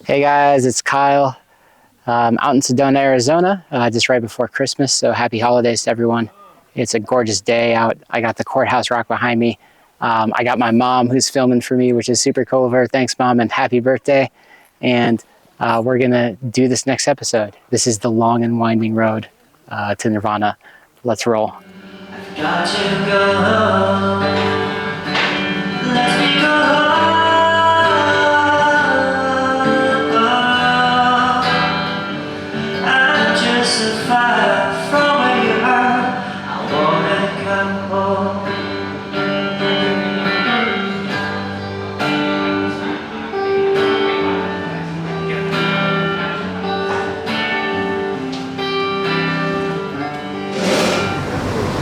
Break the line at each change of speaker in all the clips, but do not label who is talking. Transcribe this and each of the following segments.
Hey guys, it's Kyle. Out in Sedona, Arizona, just right before Christmas. So happy holidays to everyone. It's a gorgeous day out. I got the courthouse rock behind me. I got my mom who's filming for me, which is super cool of her. Thanks, Mom, and happy birthday. And we're going to do this next episode. This is the long and winding road to Nirvana. Let's roll. Got to go. Let me go.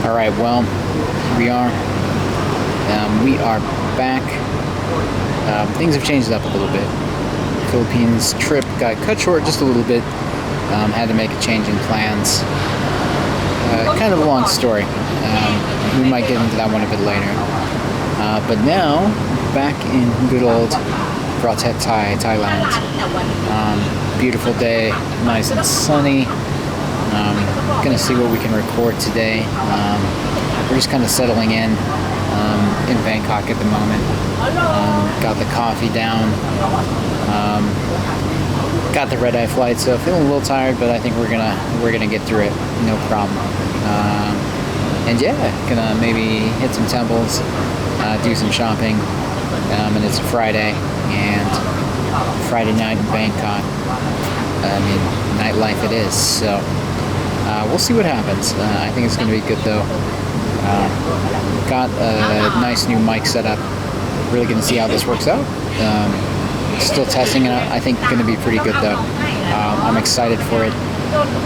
Alright, well, here we are. We are back. Things have changed up a little bit. Philippines trip got cut short just a little bit. Had to make a change in plans. Kind of a long story. We might get into that one a bit later. But now, back in good old Pratet Thai, Thailand. Beautiful day, nice and sunny. Gonna see what we can record today. We're just kind of settling in Bangkok at the moment. Got the coffee down. Got the red-eye flight, so feeling a little tired, but I think we're gonna get through it, no problem. And yeah, gonna maybe hit some temples, do some shopping. And it's a Friday, and Friday night in Bangkok. I mean, nightlife it is. So. We'll see what happens. I think it's going to be good though. Got a nice new mic set up. Really going to see how this works out. Still testing it out. I think going to be pretty good though. I'm excited for it.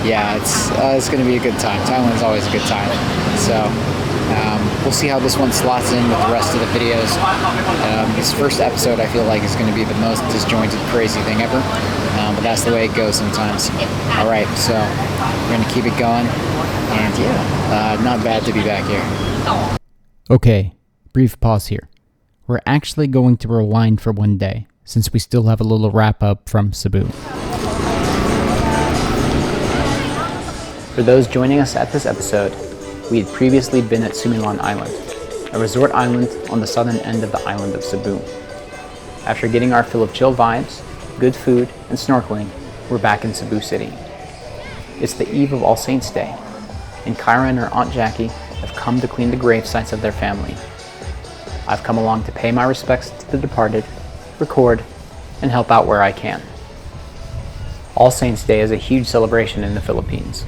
Yeah, it's going to be a good time. Thailand's always a good time. So we'll see how this one slots in with the rest of the videos. This first episode I feel like is going to be the most disjointed, crazy thing ever. But that's the way it goes sometimes. Alright, so we're going to keep it going. And yeah, not bad to be back here.
Okay, brief pause here. We're actually going to rewind for one day, since we still have a little wrap-up from Cebu.
For those joining us at this episode, we had previously been at Sumilan Island, a resort island on the southern end of the island of Cebu. After getting our fill of chill vibes, good food, and snorkeling, we're back in Cebu City. It's the eve of All Saints' Day, and Kyra and her Aunt Jackie have come to clean the grave sites of their family. I've come along to pay my respects to the departed, record, and help out where I can. All Saints' Day is a huge celebration in the Philippines.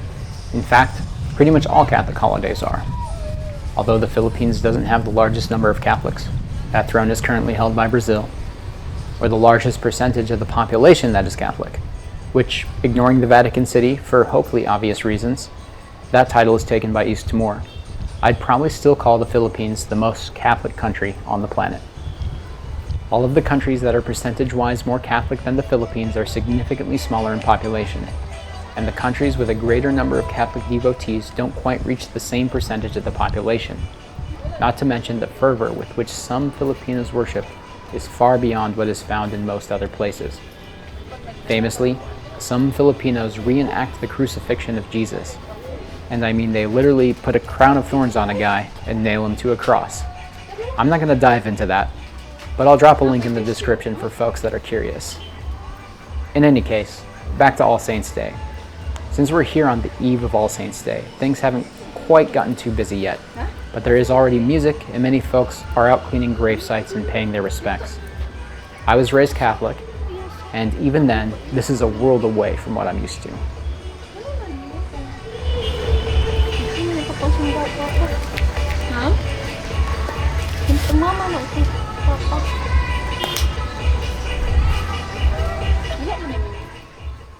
In fact, pretty much all Catholic holidays are. Although the Philippines doesn't have the largest number of Catholics, that throne is currently held by Brazil, or the largest percentage of the population that is Catholic, which, ignoring the Vatican City for hopefully obvious reasons, that title is taken by East Timor. I'd probably still call the Philippines the most Catholic country on the planet. All of the countries that are percentage-wise more Catholic than the Philippines are significantly smaller in population, and the countries with a greater number of Catholic devotees don't quite reach the same percentage of the population. Not to mention the fervor with which some Filipinos worship is far beyond what is found in most other places. Famously, some Filipinos reenact the crucifixion of Jesus. And I mean, they literally put a crown of thorns on a guy and nail him to a cross. I'm not going to dive into that, but I'll drop a link in the description for folks that are curious. In any case, back to All Saints' Day. Since we're here on the eve of All Saints' Day, things haven't quite gotten too busy yet, but there is already music and many folks are out cleaning grave sites and paying their respects. I was raised Catholic, and even then, this is a world away from what I'm used to.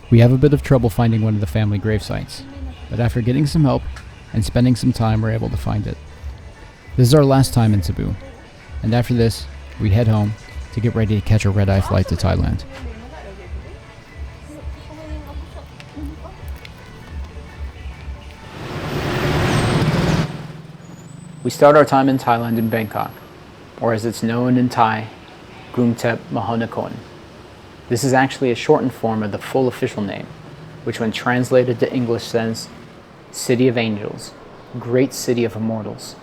We have a bit of trouble finding one of the family grave sites, but after getting some help and spending some time, we're able to find it. This is our last time in Cebu, and after this, we head home to get ready to catch a red-eye flight to Thailand.
We start our time in Thailand in Bangkok, or as it's known in Thai, Krungthep Mahonakon. This is actually a shortened form of the full official name, which when translated to English says, City of Angels, Great City of Immortals,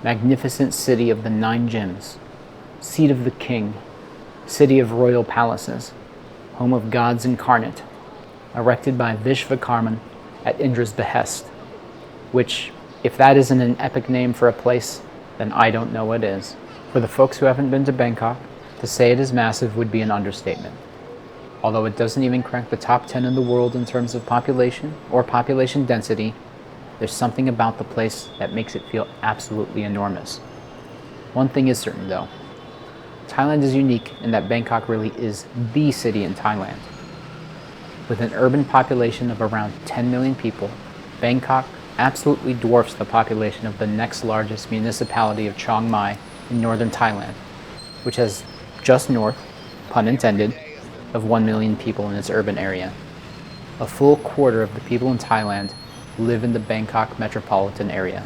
Magnificent City of the Nine Gems, Seat of the King, City of Royal Palaces, Home of Gods Incarnate, erected by Vishvakarman at Indra's behest, which, if that isn't an epic name for a place, then I don't know what is. For the folks who haven't been to Bangkok, to say it is massive would be an understatement. Although it doesn't even crack the top 10 in the world in terms of population or population density, there's something about the place that makes it feel absolutely enormous. One thing is certain though, Thailand is unique in that Bangkok really is the city in Thailand. With an urban population of around 10 million people, Bangkok absolutely dwarfs the population of the next largest municipality of Chiang Mai in northern Thailand, which has just north, pun intended, of 1 million people in its urban area. A full quarter of the people in Thailand live in the Bangkok metropolitan area.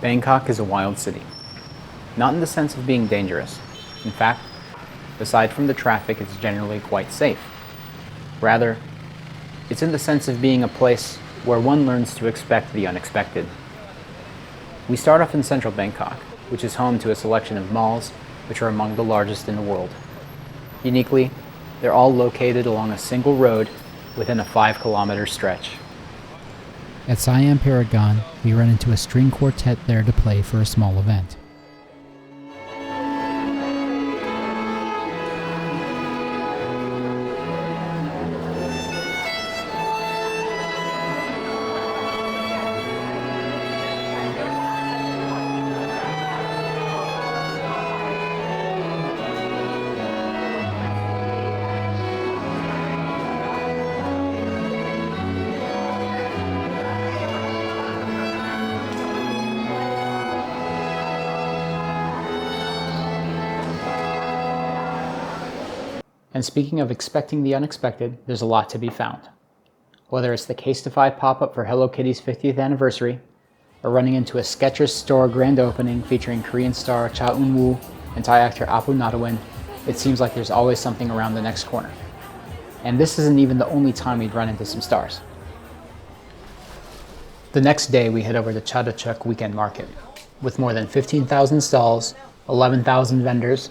Bangkok is a wild city. Not in the sense of being dangerous. In fact, aside from the traffic, it's generally quite safe. Rather, it's in the sense of being a place where one learns to expect the unexpected. We start off in central Bangkok, which is home to a selection of malls, which are among the largest in the world. Uniquely, they're all located along a single road within a 5-kilometer stretch.
At Siam Paragon, we run into a string quartet there to play for a small event.
And speaking of expecting the unexpected, there's a lot to be found. Whether it's the Casetify pop-up for Hello Kitty's 50th anniversary, or running into a Skechers store grand opening featuring Korean star Cha Eun-woo and Thai actor Apu Natawin, it seems like there's always something around the next corner. And this isn't even the only time we'd run into some stars. The next day we head over to Chatuchak Weekend Market, with more than 15,000 stalls, 11,000 vendors,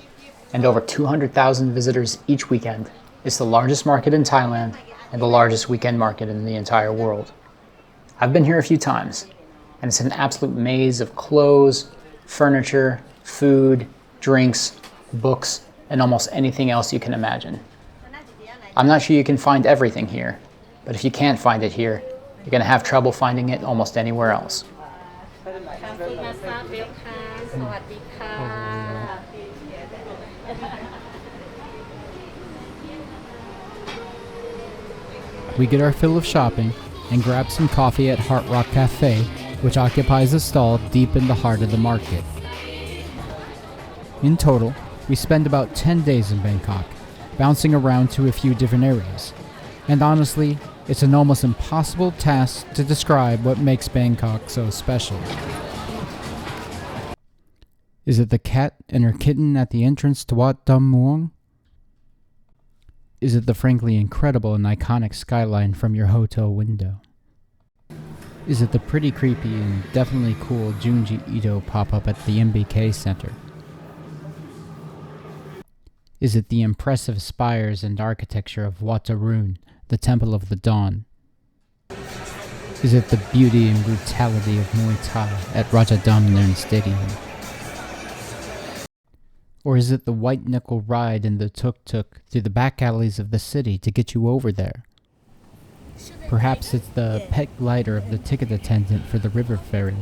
and over 200,000 visitors each weekend. It's the largest market in Thailand and the largest weekend market in the entire world. I've been here a few times, and it's an absolute maze of clothes, furniture, food, drinks, books, and almost anything else you can imagine. I'm not sure you can find everything here, but if you can't find it here, you're going to have trouble finding it almost anywhere else.
We get our fill of shopping and grab some coffee at Heart Rock Cafe, which occupies a stall deep in the heart of the market. In total, we spend about 10 days in Bangkok, bouncing around to a few different areas. And honestly, it's an almost impossible task to describe what makes Bangkok so special. Is it the cat and her kitten at the entrance to Wat Dam Muang? Is it the frankly incredible and iconic skyline from your hotel window? Is it the pretty creepy and definitely cool Junji Ito pop-up at the MBK Center? Is it the impressive spires and architecture of Wat Arun, the Temple of the Dawn? Is it the beauty and brutality of Muay Thai at Rajadamnern Stadium? Or is it the white nickel ride in the tuk-tuk through the back alleys of the city to get you over there? Perhaps it's the pet glider of the ticket attendant for the river ferry.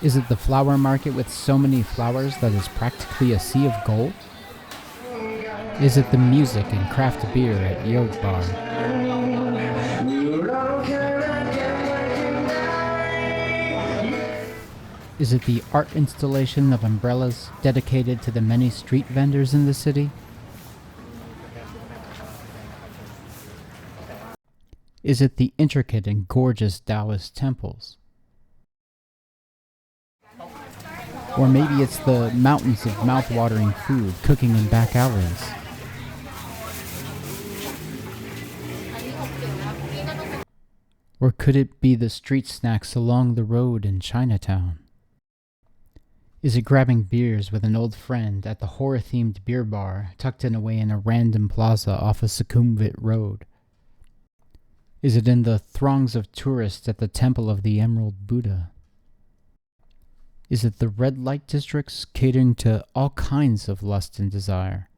Is it the flower market with so many flowers that is practically a sea of gold? Is it the music and craft beer at Yog Bar? Is it the art installation of umbrellas dedicated to the many street vendors in the city? Is it the intricate and gorgeous Taoist temples? Or maybe it's the mountains of mouth-watering food cooking in back alleys. Or could it be the street snacks along the road in Chinatown? Is it grabbing beers with an old friend at the horror-themed beer bar tucked in away in a random plaza off of Sukhumvit Road? Is it in the throngs of tourists at the Temple of the Emerald Buddha? Is it the red light districts catering to all kinds of lust and desire?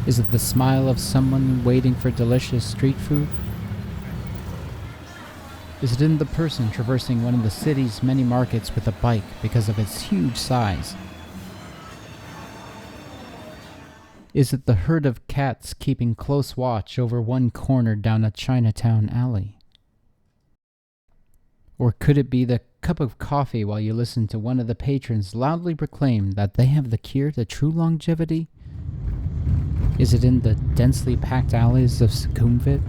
Is it the smile of someone waiting for delicious street food? Is it in the person traversing one of the city's many markets with a bike because of its huge size? Is it the herd of cats keeping close watch over one corner down a Chinatown alley? Or could it be the cup of coffee while you listen to one of the patrons loudly proclaim that they have the cure to true longevity? Is it in the densely packed alleys of Sukhumvit?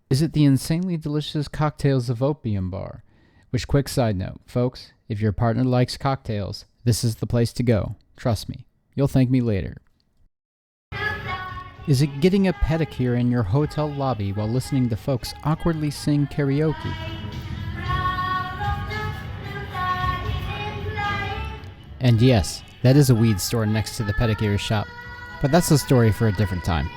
Is it the insanely delicious cocktails of Opium Bar? Which, quick side note, folks, if your partner likes cocktails, this is the place to go. Trust me, you'll thank me later. Is it getting a pedicure in your hotel lobby while listening to folks awkwardly sing karaoke? And yes, that is a weed store next to the pedicure shop, but that's a story for a different time.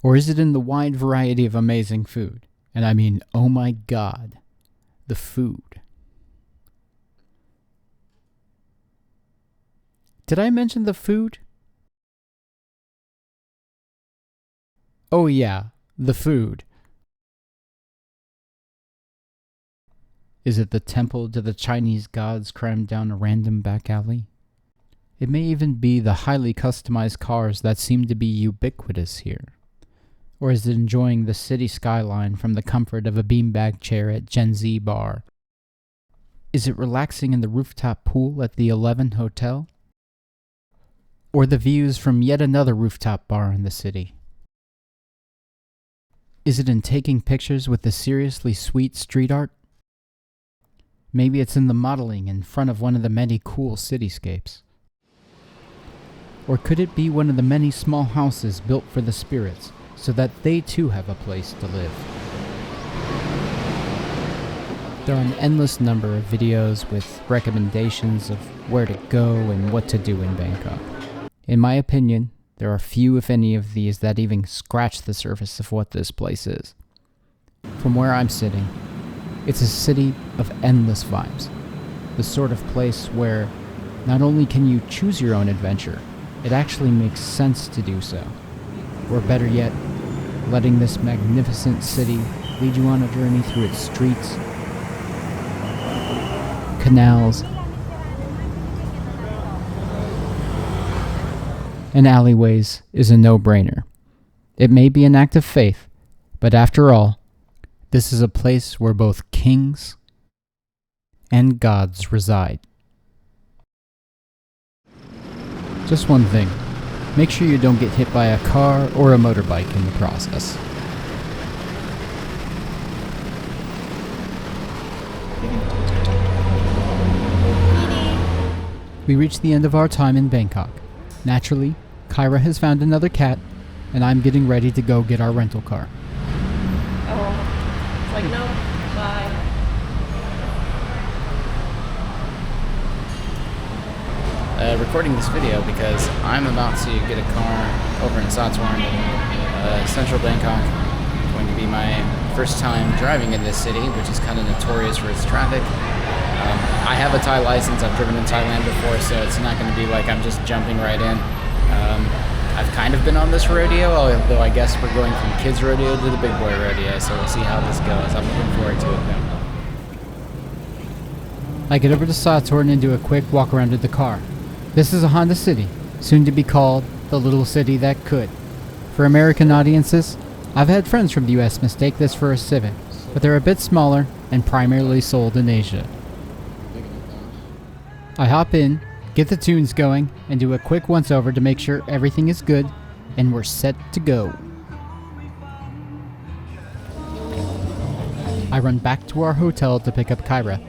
Or is it in the wide variety of amazing food? And I mean, oh my god, the food. Did I mention the food? Oh yeah, the food. Is it the temple to the Chinese gods crammed down a random back alley? It may even be the highly customized cars that seem to be ubiquitous here. Or is it enjoying the city skyline from the comfort of a beanbag chair at Gen Z Bar? Is it relaxing in the rooftop pool at the 11 Hotel? Or the views from yet another rooftop bar in the city? Is it in taking pictures with the seriously sweet street art? Maybe it's in the modeling in front of one of the many cool cityscapes. Or could it be one of the many small houses built for the spirits, so that they too have a place to live? There are an endless number of videos with recommendations of where to go and what to do in Bangkok. In my opinion, there are few if any of these that even scratch the surface of what this place is. From where I'm sitting, it's a city of endless vibes. The sort of place where not only can you choose your own adventure, it actually makes sense to do so. Or better yet, letting this magnificent city lead you on a journey through its streets, canals, and alleyways is a no-brainer. It may be an act of faith, but after all, this is a place where both kings and gods reside. Just one thing. Make sure you don't get hit by a car or a motorbike in the process. We reached the end of our time in Bangkok. Naturally, Kyra has found another cat, and I'm getting ready to go get our rental car.
Oh, it's like, no, bye.
Recording this video because I'm about to get a car over in Sathorn, central Bangkok. It's going to be my first time driving in this city, which is kind of notorious for its traffic. I have a Thai license. I've driven in Thailand before, so it's not going to be like I'm just jumping right in. I've kind of been on this rodeo, although I guess we're going from kids rodeo to the big boy rodeo, so we'll see how this goes. I'm looking forward to it, though.
I get over to Sathorn and do a quick walk around to the car. This is a Honda City, soon to be called the little city that could. For American audiences, I've had friends from the US mistake this for a Civic, but they're a bit smaller and primarily sold in Asia. I hop in, get the tunes going, and do a quick once-over to make sure everything is good, and we're set to go. I run back to our hotel to pick up Kyra,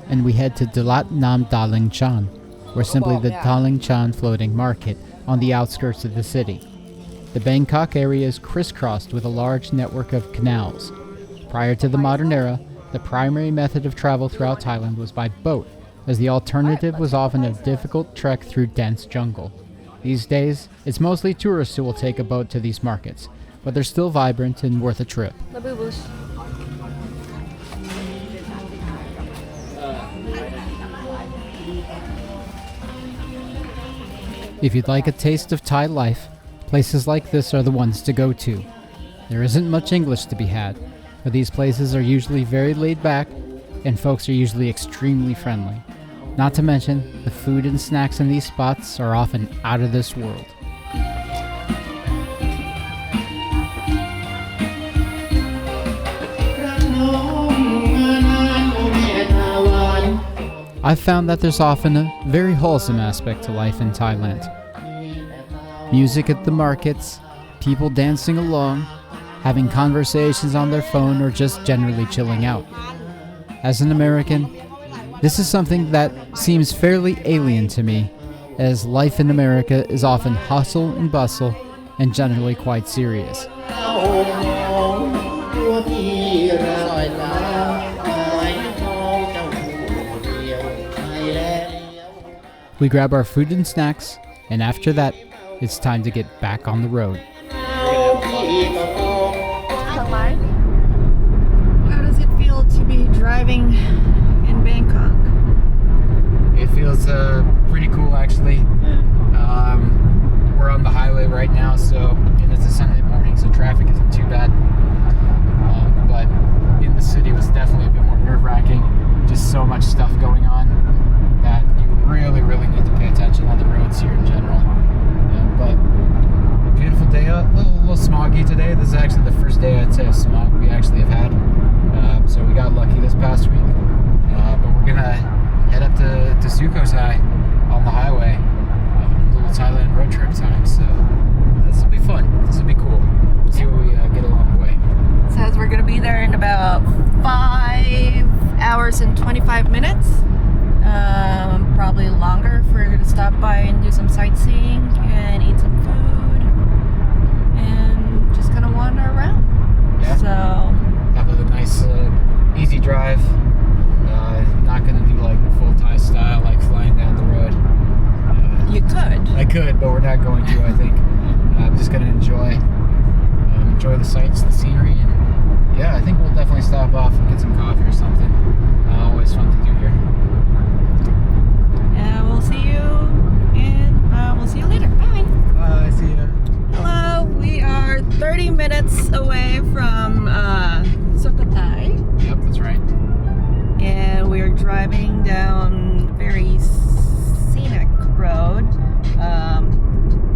and we head to Dalat Nam Daling Chan, or simply the Daling Chan floating market on the outskirts of the city. The Bangkok area is crisscrossed with a large network of canals. Prior to the modern era, the primary method of travel throughout Thailand was by boat, as the alternative was often a difficult trek through dense jungle. These days, it's mostly tourists who will take a boat to these markets, but they're still vibrant and worth a trip. If you'd like a taste of Thai life, places like this are the ones to go to. There isn't much English to be had, but these places are usually very laid back, and folks are usually extremely friendly. Not to mention, the food and snacks in these spots are often out of this world. I've found that there's often a very wholesome aspect to life in Thailand. Music at the markets, people dancing along, having conversations on their phone, or just generally chilling out. As an American, this is something that seems fairly alien to me, as life in America is often hustle and bustle and generally quite serious. We grab our food and snacks, and after that, it's time to get back on the road.
How does it feel to be driving in Bangkok?
It feels pretty cool, actually. We're on the highway right now, and it's a Sunday morning, so traffic isn't too bad. But in the city was definitely a bit more nerve-wracking. Just so much stuff going on that you really, really need to pay attention on the roads here in general. But beautiful day out. A little smoggy today. This is actually the first day I'd say of smog we actually have had. So we got lucky this past week. But we're gonna head up to Sukhosai on the highway. A little Thailand road trip time. So this will be fun. This will be cool. We'll see what we get along the way.
It says we're going to be there in about 5 hours and 25 minutes. Probably longer if we're going to stop by and do some sightseeing and eat some food and just kind of wander around.
Yeah.
So
have a nice easy drive. Not going to do like full Thai style, like flying down the road.
you could.
I could, but we're not going to, I think. I'm just going to enjoy the sights, the scenery, and yeah, I think we'll definitely stop off and get some coffee or something. Always fun to do here.
We'll see you, and we'll see you later. Bye.
Bye, see ya.
Hello, we are 30 minutes away from Sukhothai,
Yep, that's right.
and we're driving down very scenic road.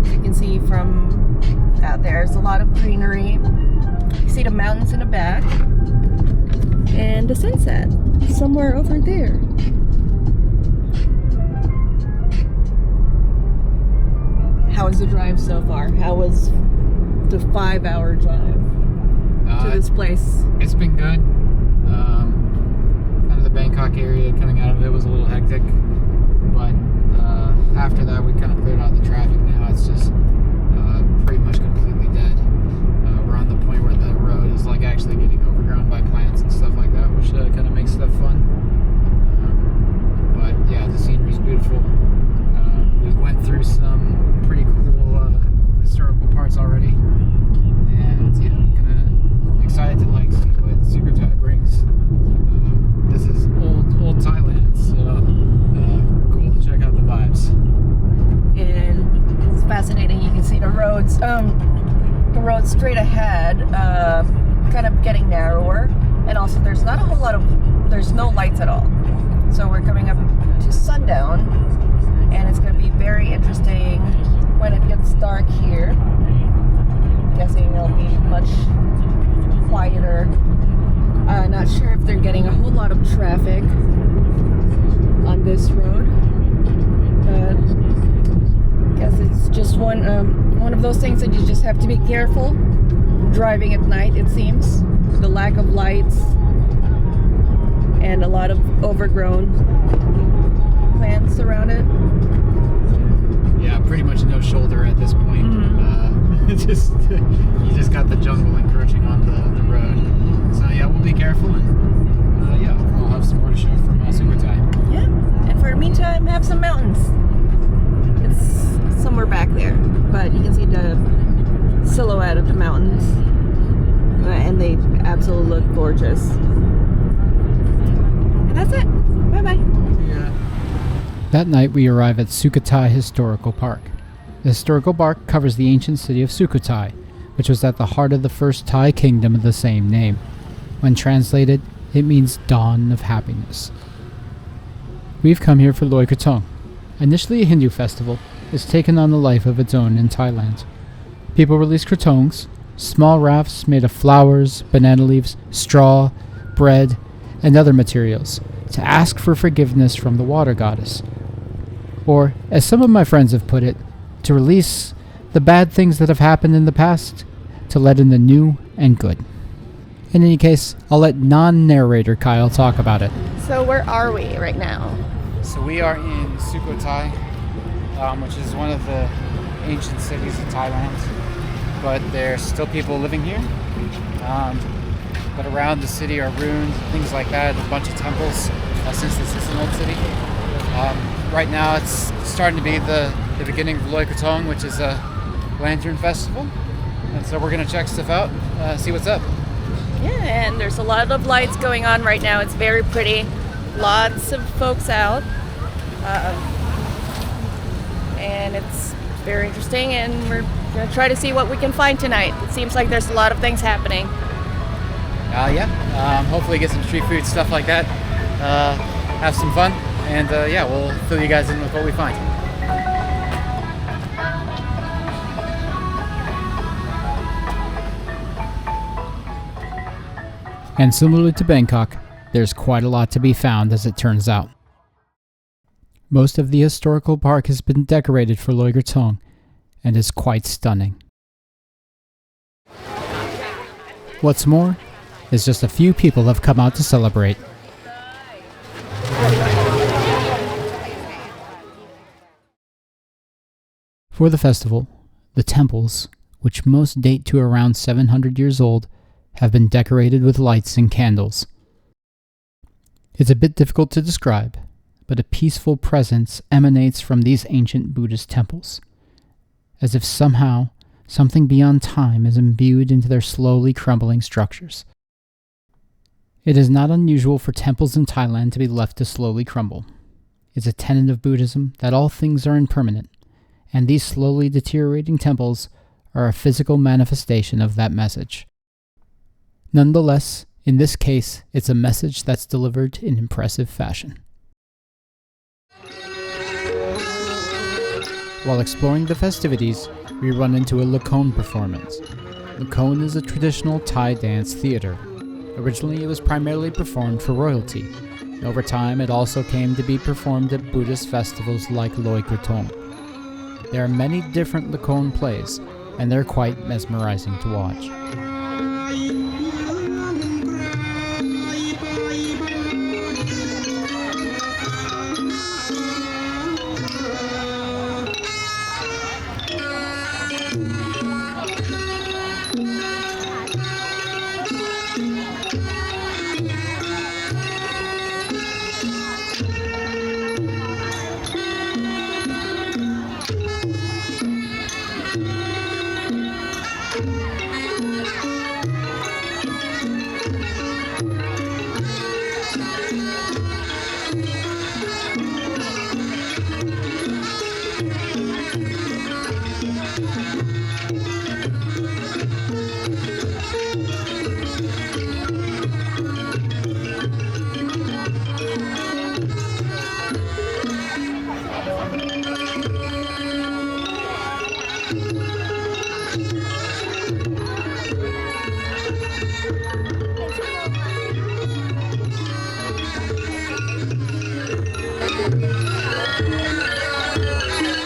You can see from out there's a lot of greenery. You see the mountains in the back, and the sunset somewhere over there. How was the drive so far? How was the 5-hour drive to this place?
It's been good. Kind of the Bangkok area coming out of it was a little hectic, but after that we kind of cleared out the traffic. Now it's just pretty much completely dead. We're on the point where the road is like actually getting overgrown by plants and stuff like that, which kind of makes stuff fun. But yeah, the scenery is beautiful. We went through some pretty cool historical parts already, and yeah, I'm excited to like see what Sukhothai brings. This is old Thailand, so cool to check out the vibes.
And it's fascinating. You can see the roads straight ahead, kind of getting narrower, and also there's no lights at all. So we're coming up to sundown, and it's going to be very interesting when it gets dark here. I'm guessing it'll be much quieter. Not sure if they're getting a whole lot of traffic on this road, but Yes, it's just one of those things that you just have to be careful driving at night, it seems. The lack of lights and a lot of overgrown plants around it.
Yeah, pretty much no shoulder at this point. Just you just got the jungle encroaching on the road. So yeah, we'll be careful, and yeah, we'll have some more to show from Sukhothai.
Yeah, and for the meantime, have some mountains. It's somewhere back there, but you can see the silhouette of the mountains, and they absolutely look gorgeous. And that's it. Bye bye.
Yeah. That night, we arrive at Sukhothai Historical Park. The historical park covers the ancient city of Sukhothai, which was at the heart of the first Thai kingdom of the same name. When translated, it means dawn of happiness. We've come here for Loi Krathong. Initially a Hindu festival, it's taken on a life of its own in Thailand. People release krathongs, small rafts made of flowers, banana leaves, straw, bread, and other materials, to ask for forgiveness from the water goddess. Or, as some of my friends have put it, to release the bad things that have happened in the past, to let in the new and good. In any case, I'll let non-narrator Kyle talk about it.
So where are we right now?
So we are in Sukhothai, which is one of the ancient cities of Thailand, but there's still people living here. But around the city are ruins, things like that, a bunch of temples, since this is an old city. Right now it's starting to be the beginning of Loi Krathong, which is a lantern festival. And so we're going to check stuff out, see what's up.
Yeah, and there's a lot of lights going on right now. It's very pretty. Lots of folks out. And it's very interesting, and we're going to try to see what we can find tonight. It seems like there's a lot of things happening.
Hopefully get some street food, stuff like that. Have some fun, and yeah, we'll fill you guys in with what we find. And similarly to Bangkok, there's quite a lot to be found, as it turns out. Most of the historical park has been decorated for Loi Krathong and is quite stunning. What's more is just a few people have come out to celebrate. For the festival, the temples, which most date to around 700 years old, have been decorated with lights and candles. It's a bit difficult to describe, but a peaceful presence emanates from these ancient Buddhist temples, as if somehow something beyond time is imbued into their slowly crumbling structures. It is not unusual for temples in Thailand to be left to slowly crumble. It's a tenet of Buddhism that all things are impermanent, and these slowly deteriorating temples are a physical manifestation of that message. Nonetheless, in this case, it's a message that's delivered in impressive fashion. While exploring the festivities, we run into a Lakon performance. Lakon is a traditional Thai dance theater. Originally, it was primarily performed for royalty. Over time, it also came to be performed at Buddhist festivals like Loi Krathong. There are many different Lakon plays, and they're quite mesmerizing to watch.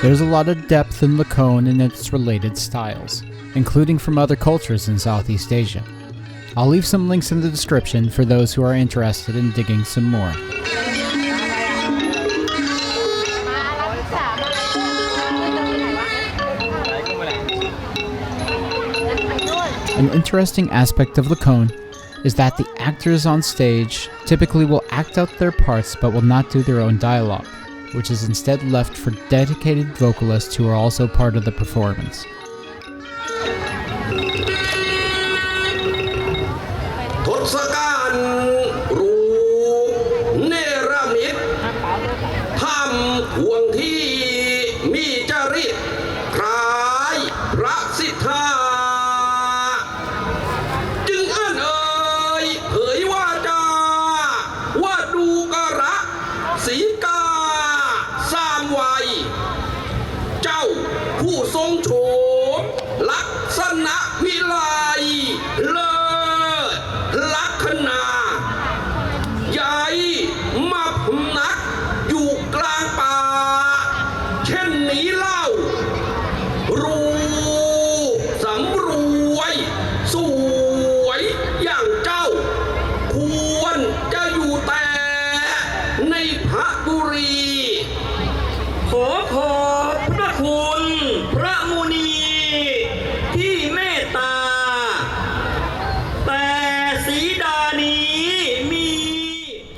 There's a lot of depth in Lacan and its related styles, including from other cultures in Southeast Asia. I'll leave some links in the description for those who are interested in digging some more. An interesting aspect of Lacan is that the actors on stage typically will act out their parts but will not do their own dialogue, which is instead left for dedicated vocalists who are also part of the performance.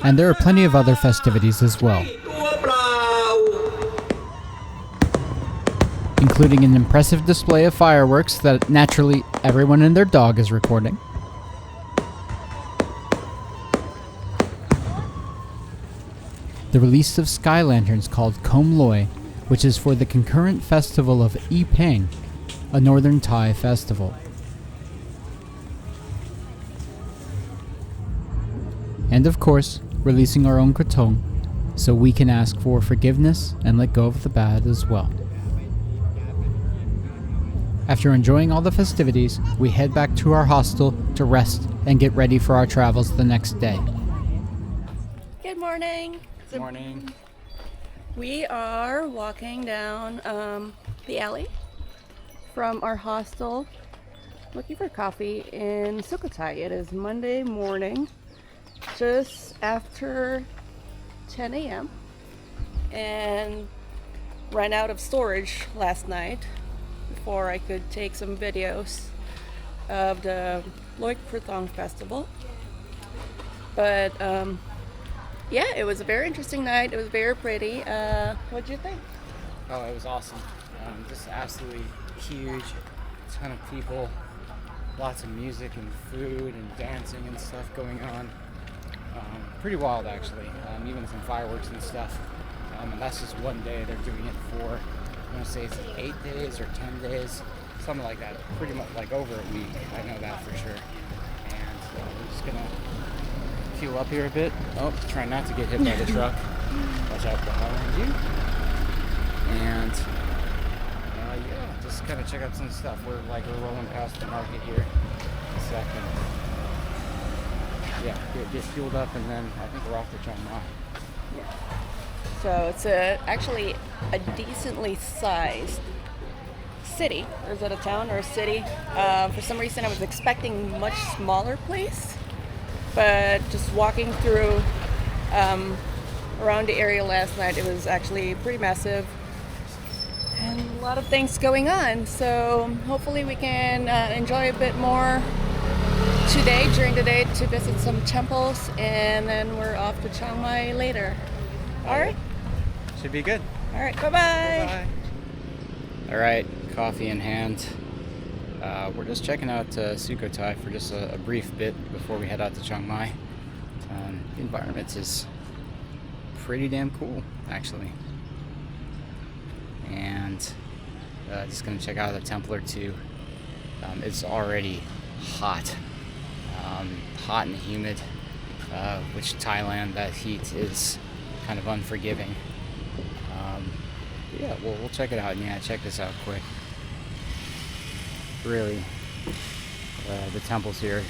And there are plenty of other festivities as well, including an impressive display of fireworks that naturally everyone and their dog is recording. The release of sky lanterns called Kom Loi, which is for the concurrent festival of I Peng, a northern Thai festival. And of course, releasing our own krathong, so we can ask for forgiveness and let go of the bad as well. After enjoying all the festivities, we head back to our hostel to rest and get ready for our travels the next day.
Good morning.
Good morning.
We are walking down the alley from our hostel looking for coffee in Sukhothai. It is Monday morning, just after 10 a.m. and ran out of storage last night before I could take some videos of the Loy Krathong Festival. But yeah, it was a very interesting night. It was very pretty. What'd you think?
Oh, it was awesome. Just absolutely huge, ton of people, lots of music and food and dancing and stuff going on. Pretty wild actually, even some fireworks and stuff. And that's just one day. They're doing it for, I want to say it's 8 days or 10 days, something like that. Pretty much like over a week, I know that for sure. And we're just gonna fuel up here a bit. Oh, try not to get hit by the truck. Watch out behind you. And yeah, just kind of check out some stuff. We're rolling past the market here in a second. Yeah, get fueled up, and then I think we're off to Chiang Mai.
Yeah. So it's actually a decently sized city. Or is it a town or a city? For some reason I was expecting a much smaller place, but just walking through around the area last night, it was actually pretty massive and a lot of things going on. So hopefully we can enjoy a bit more today, during the day, to visit some temples, and then we're off to Chiang Mai later. All right?
Should be good.
All right, bye-bye.
Bye. All right, coffee in hand. We're just checking out Sukhothai for just a brief bit before we head out to Chiang Mai. The environment is pretty damn cool, actually. And just gonna check out a temple or two. It's already hot. Hot and humid, which Thailand, that heat is kind of unforgiving. Yeah, we'll check it out. And yeah, check this out quick. Really, the temples here,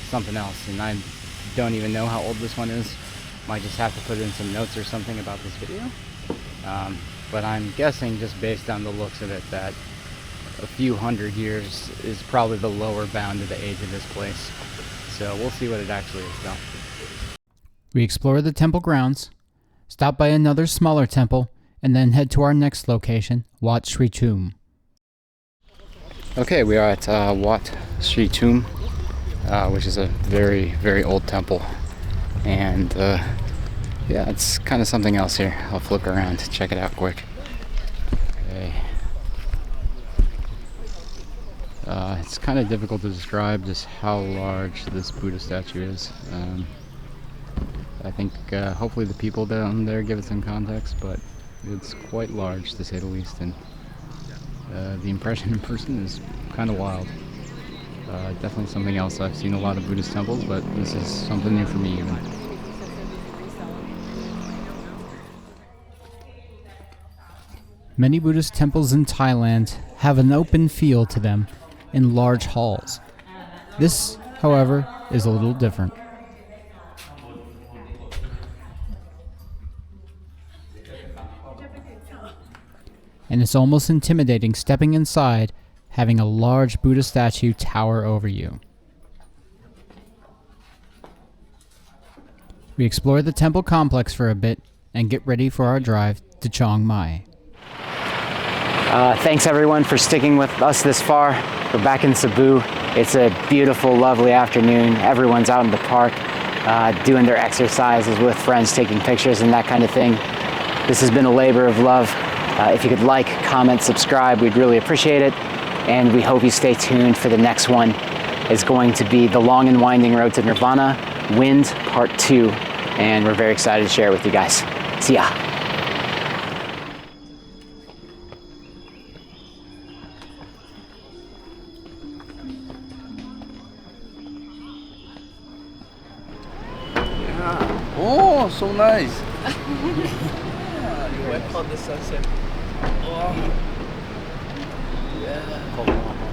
something else. And I don't even know how old this one is. Might just have to put in some notes or something about this video. but I'm guessing just based on the looks of it that a few hundred years is probably the lower bound of the age of this place. So we'll see what it actually is though. We explore the temple grounds, stop by another smaller temple, and then head to our next location, Wat Sri Tum. Okay, we are at Wat Sri Tum, which is a very, very old temple. And yeah, it's kind of something else here. I'll flip around to check it out quick. Okay. It's kind of difficult to describe just how large this Buddha statue is. I think hopefully the people down there give it some context, but it's quite large to say the least, and the impression in person is kind of wild. Definitely something else. I've seen a lot of Buddhist temples, but this is something new for me even. Many Buddhist temples in Thailand have an open feel to them in large halls. This, however, is a little different. And it's almost intimidating stepping inside, having a large Buddha statue tower over you. We explore the temple complex for a bit and get ready for our drive to Chiang Mai.
Thanks everyone for sticking with us this far. We're back in Cebu. It's a beautiful, lovely afternoon. Everyone's out in the park doing their exercises with friends, taking pictures and that kind of thing. This has been a labor of love. If you could like, comment, subscribe, we'd really appreciate it. And we hope you stay tuned for the next one. It's going to be The Long and Winding Road to Nirvana, Wind Part 2. And we're very excited to share it with you guys. See ya.
Oh, so nice. You went on the sunset. Oh. Yeah.